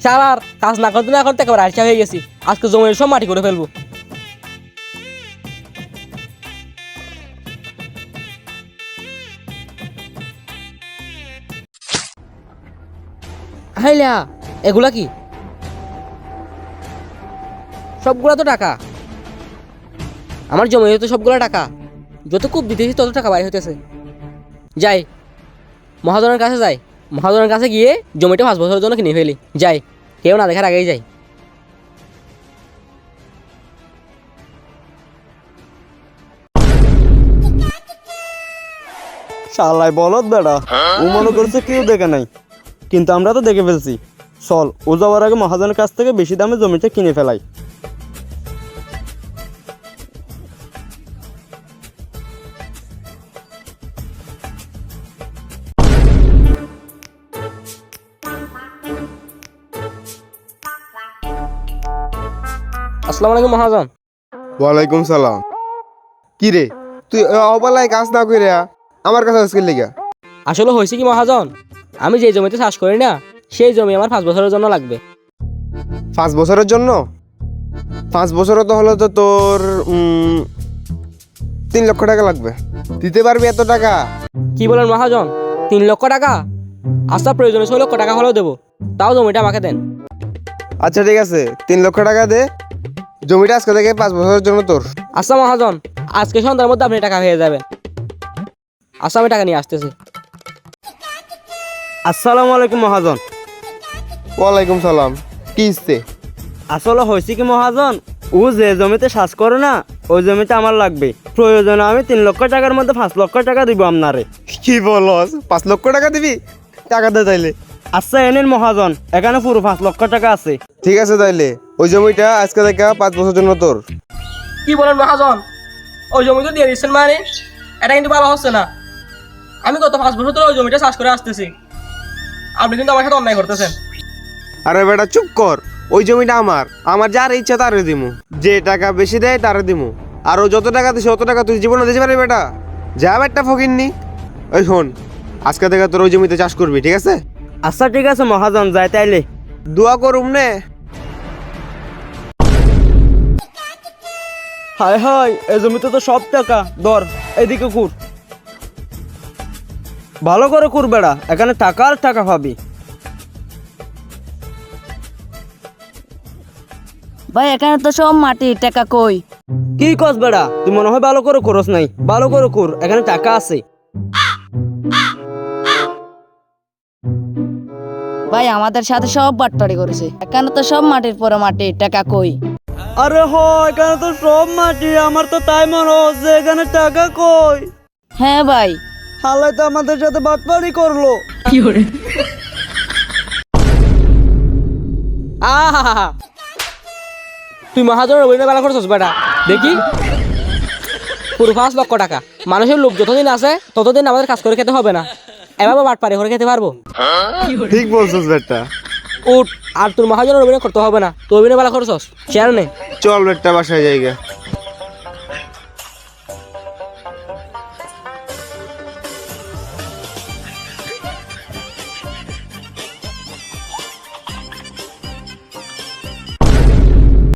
শালার কাজ না করতে না করতে একেবারে আলসা হয়ে গেছি। আজকে জমির সব মাটি করে ফেলবো। হাইলা এগুলা কি? সবগুলা তো টাকা। আমার জমি হতে সবগুলা টাকা। যত কূপ দিতেছি তত টাকা বাইরে হইতেছে। যাই মহাজনের কাছে যাই, মহাজনের কাছে গিয়ে জমিটা 5 বছরের জন্য কিনে ফেলি। যাই, কেউ না দেখার আগেই যাই। শালাই বলদ বেড়া, ও মনে করছে কেউ দেখে নাই, কিন্তু আমরা তো দেখে ফেলছি। চল, ও যাওয়ার আগে মহাজনের কাছ থেকে বেশি দামে জমিটা কিনে ফেলাই। আসসালামু আলাইকুম মহাজন। ওয়ালাইকুম সালাম। কি রে, তুই অবলায় কাজ না করে আমার কাছে আজকে লেগা? আসলে হয়েছে কি মহাজন, আমি যে জমিতে চাষ করি না সেই জমি আমার 5 বছরের জন্য লাগবে। 5 বছরের জন্য? 5 বছরে তো হলো তো তোর 3 লক্ষ টাকা লাগবে। দিতে পারবি এত টাকা? কি বলেন মহাজন, 3 লক্ষ টাকা? আচ্ছা প্রয়োজনে 6 লক্ষ টাকা হলেও দেবো, তাও জমিটা আমাকে দেন। আচ্ছা ঠিক আছে, 3 লক্ষ টাকা দে। জমিটা আজকে থেকে 5 বছরের জন্য তোর। আচ্ছা মহাজন, আজকে সন্ধ্যার মধ্যে আপনি টাকা পেয়ে যাবেন। আচ্ছা আমি টাকা নিয়ে আসতেছি। আসসালামু আলাইকুম মহাজন। ওয়ালাইকুম সালাম। কি ইচ্ছে? আসলে হয়েছে কি মহাজন, ও যে জমিতে চাষ করে না ওই জমিতে আমার লাগবে। প্রয়োজনে আমি 3 লক্ষ টাকার মধ্যে 5 লক্ষ টাকা দিব আপনারে। কি বলস? 5 লক্ষ টাকা দিবি? টাকা দে তাইলে। আচ্ছা এনেন মহাজন, এখানে পুরো 5 লক্ষ টাকা আছে। ঠিক আছে তাইলে, ওই জমিটা আজকে থেকে 5 বছরের জন্য তোর। কি বলেন মহাজন, ওই জমি তো দিয়ে দিচ্ছেন মানে? এটা কিন্তু ভালো হচ্ছে না। আমি গত 5 বছর ধরে ওই জমিটা চাষ করে আসতেছি, আপনি কিন্তু আমার সাথে অন্যায় করতেছেন। আরে বেটা চুপ কর, ওই জমিটা আমার যার ইচ্ছা তারে দিমু, যে টাকা বেশি দেয় তারে দিমু। আর ও যত টাকা দিছে অত টাকা তুই জীবনে দিতে পারবি বেটা? যা একটা ফকিরনি। ওই শোন, আজকে থেকে তোর ওই জমিতে চাষ করবি, ঠিক আছে? আচ্ছা ঠিক আছে মহাজন, যাই তাইলে। দোয়া করুম নে। হায় হায়, এই জমিতে তো সব টাকা। ধর, এদিকে কুর, ভালো করে কুর বেড়া, এখানে টাকা আর টাকা পাবি। ভাই এখানে তো সব মাটি, টাকা কই? কি কস বেড়া, তুই মনে হয় ভালো করে করস নাই। ভালো করে কুর, এখানে টাকা আছে। ভাই আমাদের সাথে সব বাটপাড়ি করেছে, এখানে তো সব মাটির পরে মাটি, টাকা কই? আরে হ, এখানে তো সব মাটি, আমার তো তাই মনে হচ্ছে, এখানে টাকা কই? হ্যাঁ ভাই। হালাই তো আমাদের সাথে বাটপাড়ি করলো। আহা, তুই মহাজনের অভিনয় বেলা করছিস বেটা? দেখি পুরো 5 লক্ষ টাকা। মানুষের লোক যতদিন আছে ততদিন আমাদের কাজ করে খেতে হবে না, এভাবে বাটপাড়ি করে খেতে পারবো। ঠিক বলছিস বেটা। উঠ, আর তোর মহাজনের অভিনয় করতে হবে না, তুই অভিনয় বেলা করছিস। চেয়ার নে। চল বেটা বাসায় জায়গা।